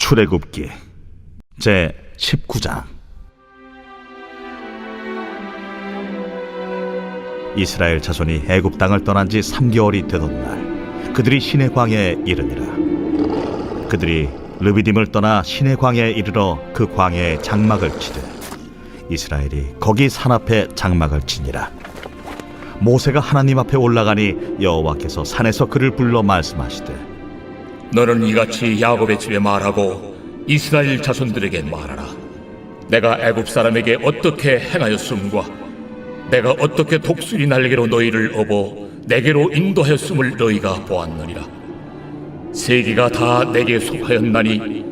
출애굽기 제 19장. 이스라엘 자손이 애굽 땅을 떠난 지 3개월이 되던 날, 그들이 시내 광야에 이르니라. 그들이 르비딤을 떠나 시내 광야에 이르러 그 광야에 장막을 치되 이스라엘이 거기 산 앞에 장막을 치니라. 모세가 하나님 앞에 올라가니 여호와께서 산에서 그를 불러 말씀하시되, 너는 이같이 야곱의 집에 말하고 이스라엘 자손들에게 말하라. 내가 애굽 사람에게 어떻게 행하였음과 내가 어떻게 독수리 날개로 너희를 업어 내게로 인도하였음을 너희가 보았느니라. 세계가 다 내게 속하였나니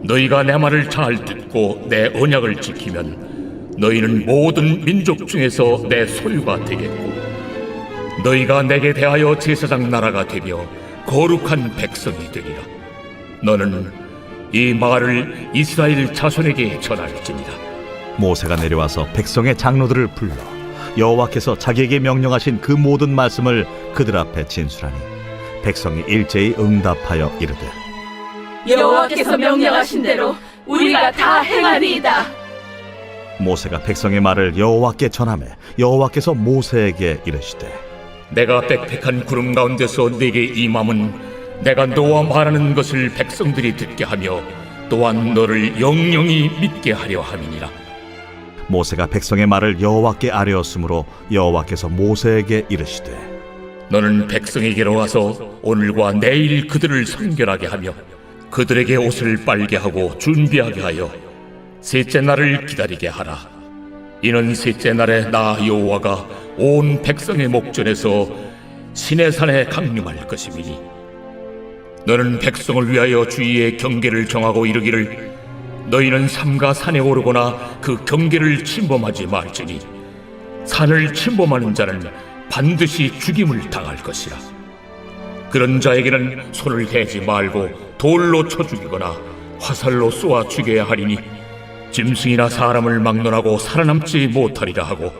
너희가 내 말을 잘 듣고 내 언약을 지키면 너희는 모든 민족 중에서 내 소유가 되겠고 너희가 내게 대하여 제사장 나라가 되며 거룩한 백성이 되리라. 너는 이 말을 이스라엘 자손에게 전할지니라. 모세가 내려와서 백성의 장로들을 불러 여호와께서 자기에게 명령하신 그 모든 말씀을 그들 앞에 진술하니 백성이 일제히 응답하여 이르되, 여호와께서 명령하신 대로 우리가 다 행하리이다. 모세가 백성의 말을 여호와께 전하매 여호와께서 모세에게 이르시되, 내가 빽빽한 구름 가운데서 네게 임함은 내가 너와 말하는 것을 백성들이 듣게 하며 또한 너를 영영히 믿게 하려 함이니라. 모세가 백성의 말을 여호와께 아뢰었으므로 여호와께서 모세에게 이르시되, 너는 백성에게로 와서 오늘과 내일 그들을 선결하게 하며 그들에게 옷을 빨게 하고 준비하게 하여 셋째 날을 기다리게 하라. 이는 셋째 날에 나 여호와가 온 백성의 목전에서 시내산에 강림할 것임이니 너는 백성을 위하여 주위의 경계를 정하고 이르기를, 너희는 삼가 산에 오르거나 그 경계를 침범하지 말지니 산을 침범하는 자는 반드시 죽임을 당할 것이라. 그런 자에게는 손을 대지 말고 돌로 쳐 죽이거나 화살로 쏘아 죽여야 하리니 짐승이나 사람을 막론하고 살아남지 못하리라 하고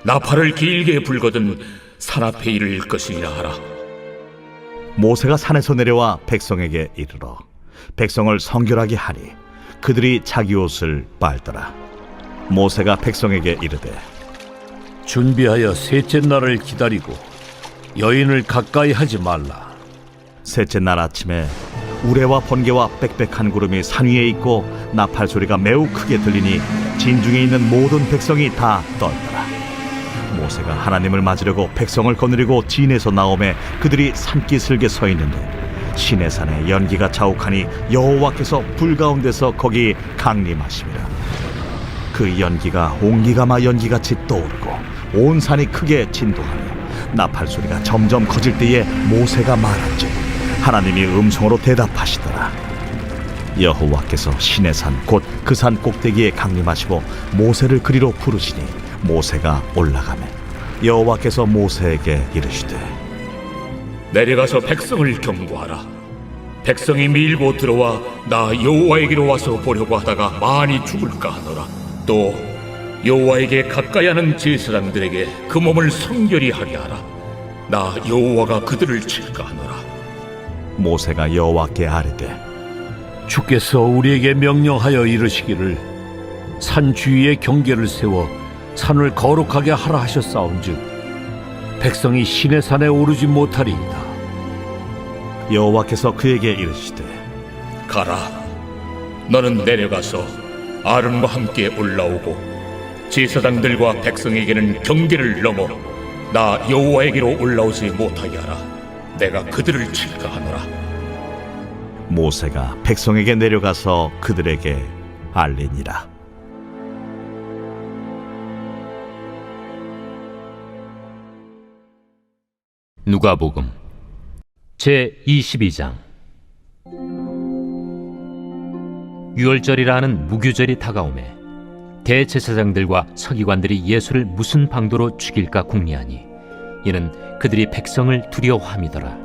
나팔을 길게 불거든 산 앞에 이를 것이니라 하라. 모세가 산에서 내려와 백성에게 이르러 백성을 성결하게 하니 그들이 자기 옷을 빨더라. 모세가 백성에게 이르되, 준비하여 셋째 날을 기다리고 여인을 가까이 하지 말라. 셋째 날 아침에 우레와 번개와 빽빽한 구름이 산 위에 있고 나팔 소리가 매우 크게 들리니 진중에 있는 모든 백성이 다 떨더라. 모세가 하나님을 맞으려고 백성을 거느리고 진에서 나오매 그들이 산기슭에 서 있는데 시내산에 연기가 자욱하니 여호와께서 불 가운데서 거기 강림하심이라. 그 연기가 옹기가마 연기같이 떠오르고 온 산이 크게 진동하며 나팔 소리가 점점 커질 때에 모세가 말한즉 하나님이 음성으로 대답하시더라. 여호와께서 시내산 곧 그 산 꼭대기에 강림하시고 모세를 그리로 부르시니 모세가 올라가매 여호와께서 모세에게 이르시되, 내려가서 백성을 경고하라. 백성이 밀고 들어와 나 여호와에게로 와서 보려고 하다가 많이 죽을까 하노라. 또 여호와에게 가까이 하는 제사장들에게 그 몸을 성결히 하게 하라. 나 여호와가 그들을 칠까 하노라. 모세가 여호와께 아뢰되, 주께서 우리에게 명령하여 이르시기를 산 주위에 경계를 세워 산을 거룩하게 하라 하셨사온즉 백성이 시내산에 오르지 못하리이다. 여호와께서 그에게 이르시되, 가라. 너는 내려가서 아론과 함께 올라오고 제사장들과 백성에게는 경계를 넘어 나 여호와에게로 올라오지 못하게 하라. 내가 그들을 칠까 하노라. 모세가 백성에게 내려가서 그들에게 알리니라. 누가복음 제 22장. 유월절이라 하는 무교절이 다가오매 대제사장들과 서기관들이 예수를 무슨 방도로 죽일까 궁리하니 이는 그들이 백성을 두려워함이더라.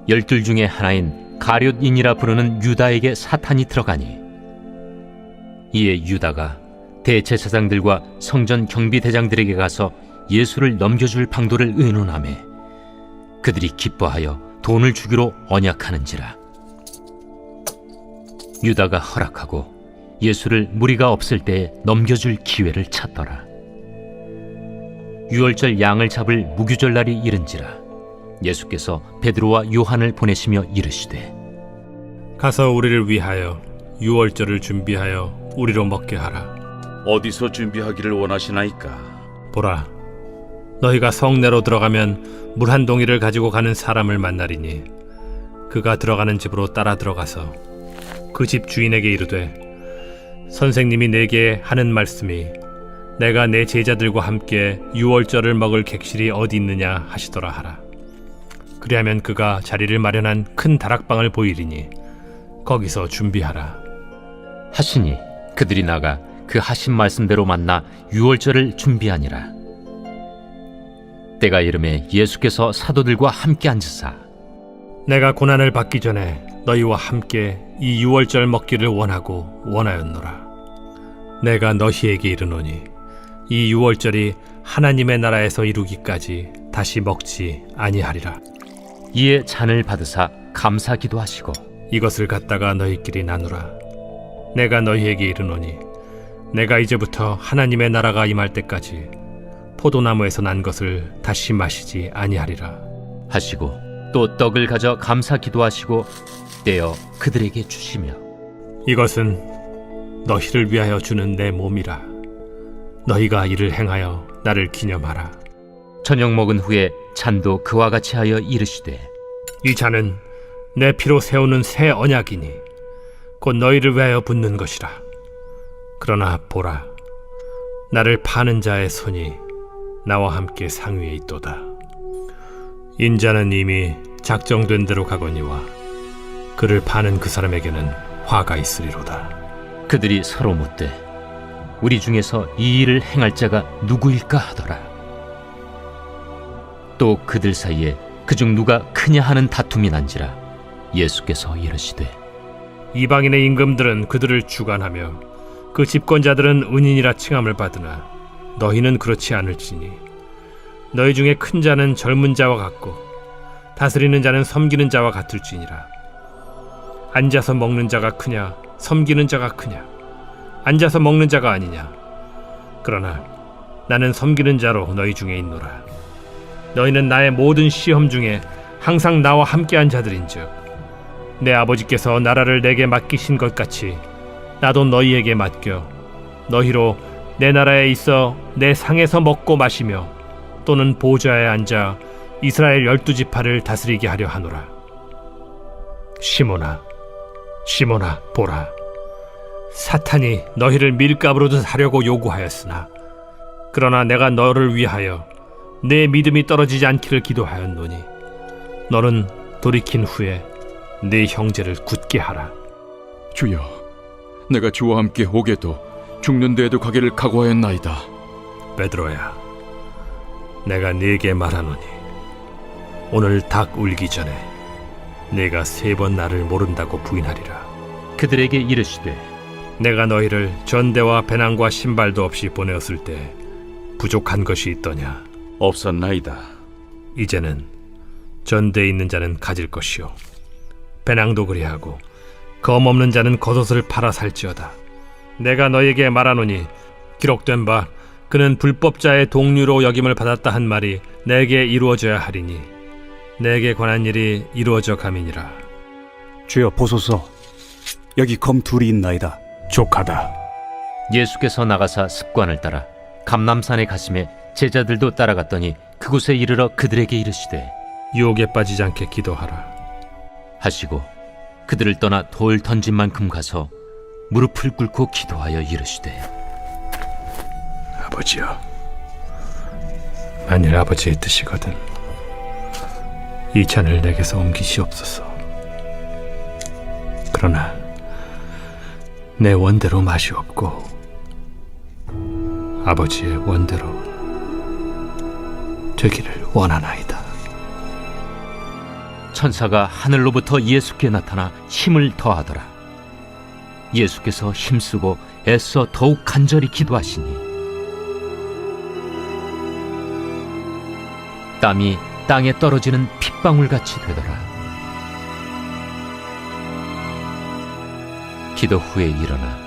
12 중에 하나인 가룟인이라 부르는 유다에게 사탄이 들어가니 이에 유다가 대제사장들과 성전 경비대장들에게 가서 예수를 넘겨줄 방도를 의논하매 그들이 기뻐하여 돈을 주기로 언약하는지라. 유다가 허락하고 예수를 무리가 없을 때에 넘겨줄 기회를 찾더라. 유월절 양을 잡을 무교절 날이 이른지라 예수께서 베드로와 요한을 보내시며 이르시되 가서 우리를 위하여 유월절을 준비하여 우리로 먹게 하라. 어디서 준비하기를 원하시나이까? 보라, 너희가 성내로 들어가면 물 한 동이를 가지고 가는 사람을 만나리니 그가 들어가는 집으로 따라 들어가서 그 집 주인에게 이르되 선생님이 내게 하는 말씀이 내가 내 제자들과 함께 유월절을 먹을 객실이 어디 있느냐 하시더라 하라. 그리하면 그가 자리를 마련한 큰 다락방을 보이리니 거기서 준비하라. 하시니 그들이 나가 그 하신 말씀대로 만나 유월절을 준비하니라. 때가 이름에 예수께서 사도들과 함께 앉으사 내가 고난을 받기 전에 너희와 함께 이 유월절 먹기를 원하였노라. 내가 너희에게 이르노니 이 유월절이 하나님의 나라에서 이루기까지 다시 먹지 아니하리라. 이에 잔을 받으사 감사 기도하시고 이것을 갖다가 너희끼리 나누라. 내가 너희에게 이르노니 내가 이제부터 하나님의 나라가 임할 때까지 포도나무에서 난 것을 다시 마시지 아니하리라. 하시고 또 떡을 가져 감사 기도하시고 떼어 그들에게 주시며 이것은 너희를 위하여 주는 내 몸이라. 너희가 이를 행하여 나를 기념하라. 저녁 먹은 후에 잔도 그와 같이 하여 이르시되 이 잔은 내 피로 세우는 새 언약이니 곧 너희를 위하여 붓는 것이라. 그러나 보라, 나를 파는 자의 손이 나와 함께 상위에 있도다. 인자는 이미 작정된 대로 가거니와 그를 파는 그 사람에게는 화가 있으리로다. 그들이 서로 묻되 우리 중에서 이 일을 행할 자가 누구일까 하더라. 또 그들 사이에 그중 누가 크냐 하는 다툼이 난지라 예수께서 이르시되 이방인의 임금들은 그들을 주관하며 그 집권자들은 은인이라 칭함을 받으나 너희는 그렇지 않을지니 너희 중에 큰 자는 젊은 자와 같고 다스리는 자는 섬기는 자와 같을지니라. 앉아서 먹는 자가 크냐 섬기는 자가 크냐? 앉아서 먹는 자가 아니냐? 그러나 나는 섬기는 자로 너희 중에 있노라. 너희는 나의 모든 시험 중에 항상 나와 함께한 자들인즉 내 아버지께서 나라를 내게 맡기신 것 같이 나도 너희에게 맡겨 너희로 내 나라에 있어 내 상에서 먹고 마시며 또는 보좌에 앉아 이스라엘 12지파를 다스리게 하려 하노라. 시몬아, 시몬아, 보라, 사탄이 너희를 밀가루로 사려고 요구하였으나 그러나 내가 너를 위하여 내 믿음이 떨어지지 않기를 기도하였노니 너는 돌이킨 후에 네 형제를 굳게 하라. 주여, 내가 주와 함께 오게도 죽는 데에도 가기를 각오하였나이다. 베드로야, 내가 네게 말하노니 오늘 닭 울기 전에 네가 3번 나를 모른다고 부인하리라. 그들에게 이르시되 내가 너희를 전대와 배낭과 신발도 없이 보내었을 때 부족한 것이 있더냐? 없었나이다. 이제는 전대에 있는 자는 가질 것이요 배낭도 그리하고 검 없는 자는 겉옷을 팔아 살지어다. 내가 너에게 말하노니 기록된 바 그는 불법자의 동류로 여김을 받았다 한 말이 내게 이루어져야 하리니 내게 관한 일이 이루어져 감이니라. 주여 보소서, 여기 검 둘이 있나이다. 족하다. 예수께서 나가사 습관을 따라 감람산에 가심에 제자들도 따라갔더니 그곳에 이르러 그들에게 이르시되 유혹에 빠지지 않게 기도하라 하시고 그들을 떠나 돌 던진 만큼 가서 무릎을 꿇고 기도하여 이르시되 아버지여, 만일 아버지의 뜻이거든 이 잔을 내게서 옮기시옵소서. 그러나 내 원대로 마시옵고 아버지의 원대로 되기를 원하나이다. 천사가 하늘로부터 예수께 나타나 힘을 더하더라. 예수께서 힘쓰고 애써 더욱 간절히 기도하시니 땀이 땅에 떨어지는 핏방울같이 되더라. 기도 후에 일어나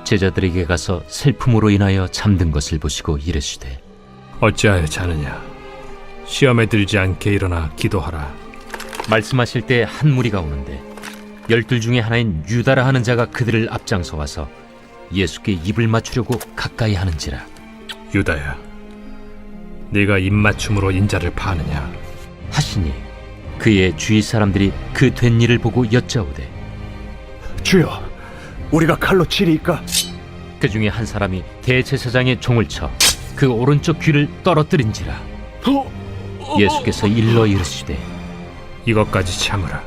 제자들에게 가서 슬픔으로 인하여 잠든 것을 보시고 이르시되 어찌하여 자느냐? 시험에 들지 않게 일어나 기도하라. 말씀하실 때 한 무리가 오는데 12 중에 하나인 유다라 하는 자가 그들을 앞장서 와서 예수께 입을 맞추려고 가까이 하는지라. 유다야, 네가 입맞춤으로 인자를 파느냐? 하시니 그의 주위 사람들이 그 된 일을 보고 여짜오되 주여, 우리가 칼로 치리이까? 그 중에 한 사람이 대제사장의 종을 쳐 그 오른쪽 귀를 떨어뜨린지라. 예수께서 일러 이르시되 이것까지 참으라.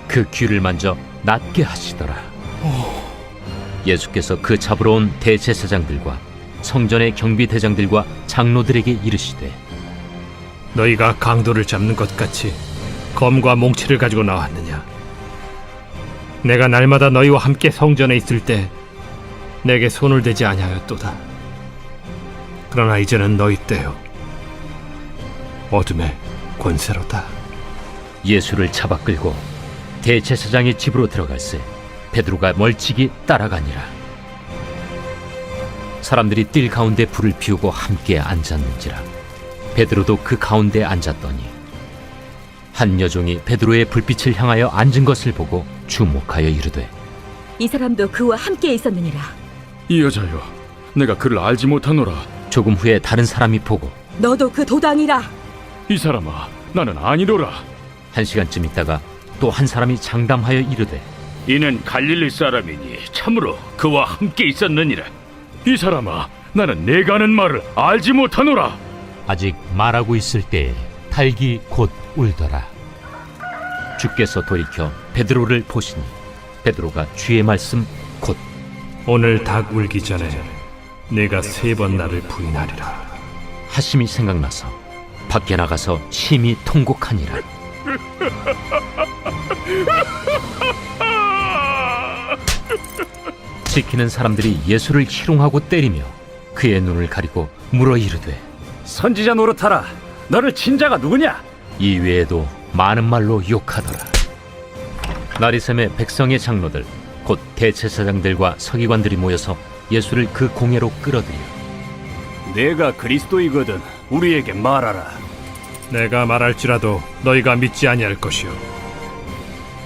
그 귀를 만져 낫게 하시더라. 예수께서 그 잡으러 온 대제사장들과 성전의 경비대장들과 장로들에게 이르시되 너희가 강도를 잡는 것 같이 검과 몽치를 가지고 나왔느냐? 내가 날마다 너희와 함께 성전에 있을 때 내게 손을 대지 아니하였도다. 그러나 이제는 너희 때요 어둠의 권세로다. 예수를 잡아 끌고 대제사장의 집으로 들어갈새 베드로가 멀찍이 따라가니라. 사람들이 뜰 가운데 불을 피우고 함께 앉았는지라. 베드로도 그 가운데 앉았더니 한 여종이 베드로의 불빛을 향하여 앉은 것을 보고 주목하여 이르되 이 사람도 그와 함께 있었느니라. 이 여자여, 내가 그를 알지 못하노라. 조금 후에 다른 사람이 보고 너도 그 도당이라. 이 사람아, 나는 아니로라. 1시간쯤 있다가 또 한 사람이 장담하여 이르되 이는 갈릴리 사람이니 참으로 그와 함께 있었느니라. 이 사람아, 나는 내가 하는 말을 알지 못하노라. 아직 말하고 있을 때에 닭이 곧 울더라. 주께서 돌이켜 베드로를 보시니 베드로가 주의 말씀 곧 오늘 닭 울기 전에 내가 3번 나를 부인하리라 하심이 생각나서 밖에 나가서 심히 통곡하니라. 지키는 사람들이 예수를 희롱하고 때리며 그의 눈을 가리고 물어 이르되 선지자 노릇하라. 너를 친 자가 누구냐? 이 외에도 많은 말로 욕하더라. 나리샘의 백성의 장로들 곧 대제사장들과 서기관들이 모여서 예수를 그 공회로 끌어들여 내가 그리스도이거든 우리에게 말하라. 내가 말할지라도 너희가 믿지 아니할 것이요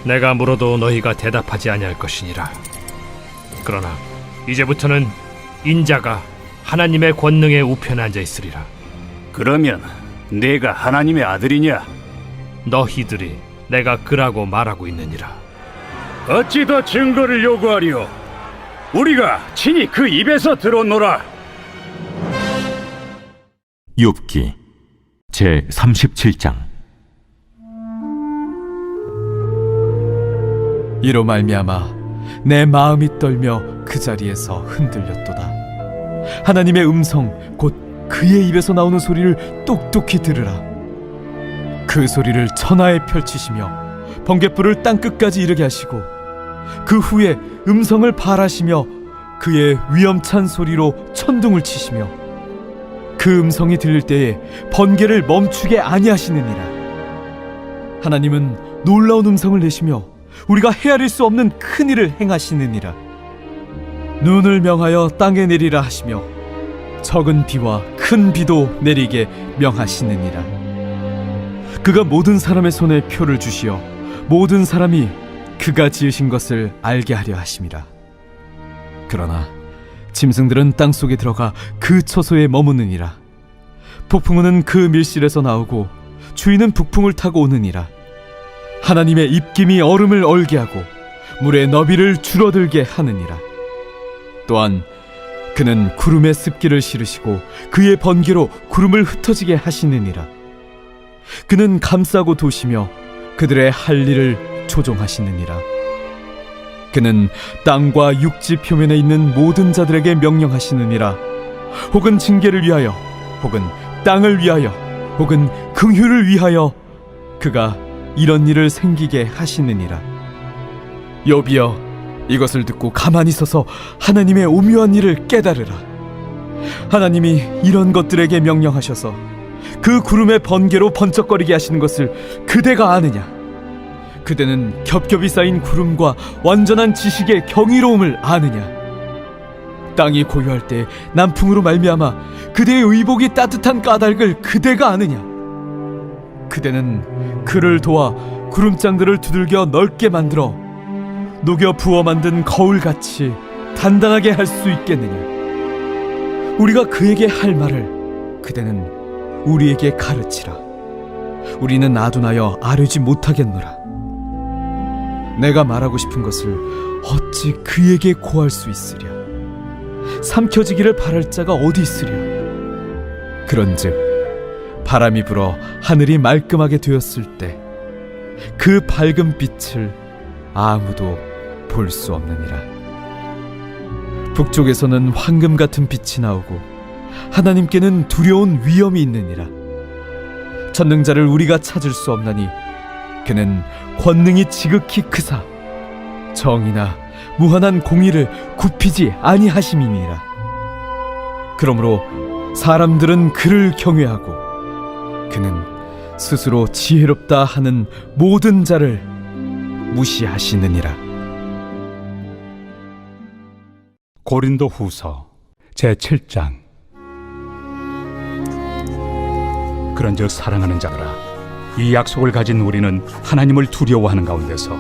내가 물어도 너희가 대답하지 아니할 것이니라. 그러나 이제부터는 인자가 하나님의 권능의 우편에 앉아 있으리라. 그러면 내가 하나님의 아들이냐? 너희들이 내가 그라고 말하고 있느니라. 어찌 더 증거를 요구하리오? 우리가 친히 그 입에서 들었노라. 욥기 제 37장. 이로 말미암아 내 마음이 떨며 그 자리에서 흔들렸도다. 하나님의 음성 곧 그의 입에서 나오는 소리를 똑똑히 들으라. 그 소리를 천하에 펼치시며 번갯불을 땅끝까지 이르게 하시고 그 후에 음성을 발하시며 그의 위엄찬 소리로 천둥을 치시며 그 음성이 들릴 때에 번개를 멈추게 아니하시느니라. 하나님은 놀라운 음성을 내시며 우리가 헤아릴 수 없는 큰 일을 행하시느니라. 눈을 명하여 땅에 내리라 하시며 적은 비와 큰 비도 내리게 명하시느니라. 그가 모든 사람의 손에 표를 주시어 모든 사람이 그가 지으신 것을 알게 하려 하심이라. 그러나 짐승들은 땅속에 들어가 그 처소에 머무느니라. 폭풍우는 그 밀실에서 나오고 주인은 북풍을 타고 오느니라. 하나님의 입김이 얼음을 얼게 하고 물의 너비를 줄어들게 하느니라. 또한 그는 구름의 습기를 실으시고 그의 번개로 구름을 흩어지게 하시느니라. 그는 감싸고 도시며 그들의 할 일을 조종하시느니라. 그는 땅과 육지 표면에 있는 모든 자들에게 명령하시느니라. 혹은 징계를 위하여 혹은 땅을 위하여 혹은 긍휼을 위하여 그가 이런 일을 생기게 하시느니라. 욥이여, 이것을 듣고 가만히 서서 하나님의 오묘한 일을 깨달으라. 하나님이 이런 것들에게 명령하셔서 그 구름의 번개로 번쩍거리게 하시는 것을 그대가 아느냐? 그대는 겹겹이 쌓인 구름과 완전한 지식의 경이로움을 아느냐? 땅이 고요할 때 남풍으로 말미암아 그대의 의복이 따뜻한 까닭을 그대가 아느냐? 그대는 그를 도와 구름장들을 두들겨 넓게 만들어 녹여 부어 만든 거울같이 단단하게 할 수 있겠느냐? 우리가 그에게 할 말을 그대는 우리에게 가르치라. 우리는 아둔하여 아뢰지 못하겠노라. 내가 말하고 싶은 것을 어찌 그에게 고할 수 있으랴? 삼켜지기를 바랄 자가 어디 있으랴? 그런즉 바람이 불어 하늘이 말끔하게 되었을 때 그 밝은 빛을 아무도 볼 수 없느니라. 북쪽에서는 황금 같은 빛이 나오고 하나님께는 두려운 위험이 있느니라. 전능자를 우리가 찾을 수 없나니 그는 권능이 지극히 크사 정의나 무한한 공의를 굽히지 아니하심이니라. 그러므로 사람들은 그를 경외하고 그는 스스로 지혜롭다 하는 모든 자를 무시하시느니라. 고린도 후서 제7장. 그런즉 사랑하는 자들아, 이 약속을 가진 우리는 하나님을 두려워하는 가운데서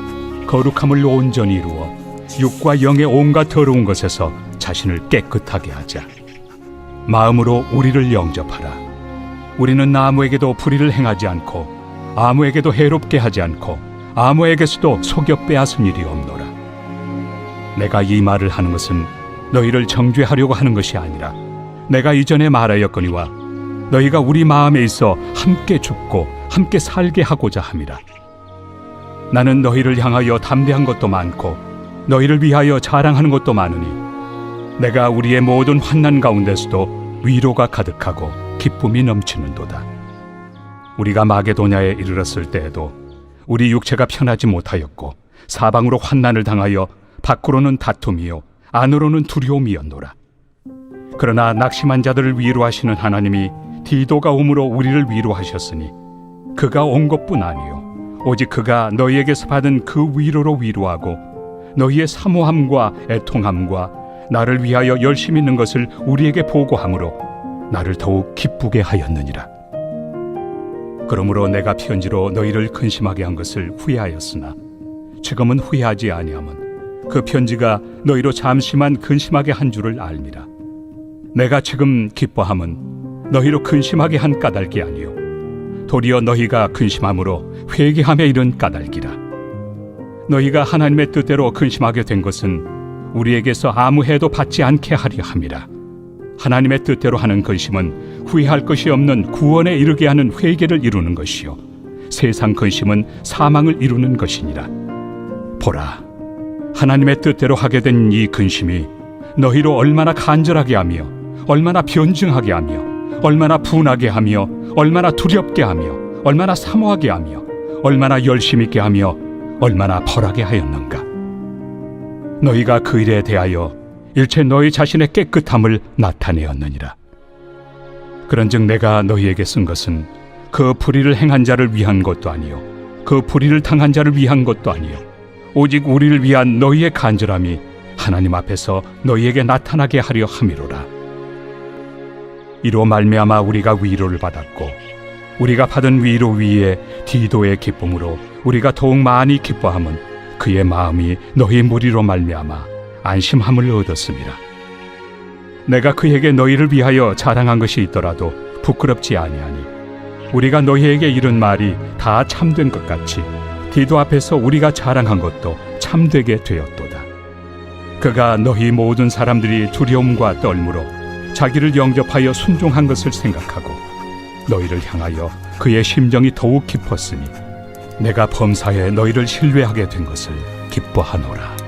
거룩함을 온전히 이루어 육과 영의 온갖 더러운 것에서 자신을 깨끗하게 하자. 마음으로 우리를 영접하라. 우리는 아무에게도 불의를 행하지 않고 아무에게도 해롭게 하지 않고 아무에게서도 속여 빼앗은 일이 없노라. 내가 이 말을 하는 것은 너희를 정죄하려고 하는 것이 아니라 내가 이전에 말하였거니와 너희가 우리 마음에 있어 함께 죽고 함께 살게 하고자 함이라. 나는 너희를 향하여 담대한 것도 많고 너희를 위하여 자랑하는 것도 많으니 내가 우리의 모든 환난 가운데서도 위로가 가득하고 기쁨이 넘치는도다. 우리가 마게도냐에 이르렀을 때에도 우리 육체가 편하지 못하였고 사방으로 환난을 당하여 밖으로는 다툼이요 안으로는 두려움이었노라. 그러나 낙심한 자들을 위로하시는 하나님이 디도가 오므로 우리를 위로하셨으니 그가 온 것뿐 아니요 오직 그가 너희에게서 받은 그 위로로 위로하고 너희의 사모함과 애통함과 나를 위하여 열심히 있는 것을 우리에게 보고함으로 나를 더욱 기쁘게 하였느니라. 그러므로 내가 편지로 너희를 근심하게 한 것을 후회하였으나 지금은 후회하지 아니함은 그 편지가 너희로 잠시만 근심하게 한 줄을 알미라. 내가 지금 기뻐함은 너희로 근심하게 한 까닭이 아니요 도리어 너희가 근심함으로 회개함에 이른 까닭이라. 너희가 하나님의 뜻대로 근심하게 된 것은 우리에게서 아무 해도 받지 않게 하려 함이라. 하나님의 뜻대로 하는 근심은 후회할 것이 없는 구원에 이르게 하는 회개를 이루는 것이요 세상 근심은 사망을 이루는 것이니라. 보라, 하나님의 뜻대로 하게 된 이 근심이 너희로 얼마나 간절하게 하며 얼마나 변증하게 하며 얼마나 분하게 하며 얼마나 두렵게 하며 얼마나 사모하게 하며 얼마나 열심 있게 하며 얼마나 벌하게 하였는가. 너희가 그 일에 대하여 일체 너희 자신의 깨끗함을 나타내었느니라. 그런즉 내가 너희에게 쓴 것은 그 불의를 행한 자를 위한 것도 아니요 그 불의를 당한 자를 위한 것도 아니요 오직 우리를 위한 너희의 간절함이 하나님 앞에서 너희에게 나타나게 하려 함이로라. 이로 말미암아 우리가 위로를 받았고 우리가 받은 위로 위에 디도의 기쁨으로 우리가 더욱 많이 기뻐함은 그의 마음이 너희 무리로 말미암아 안심함을 얻었음이라. 내가 그에게 너희를 위하여 자랑한 것이 있더라도 부끄럽지 아니하니 우리가 너희에게 이른 말이 다 참된 것 같이 디도 앞에서 우리가 자랑한 것도 참되게 되었도다. 그가 너희 모든 사람들이 두려움과 떨므로 자기를 영접하여 순종한 것을 생각하고 너희를 향하여 그의 심정이 더욱 깊었으니 내가 범사에 너희를 신뢰하게 된 것을 기뻐하노라.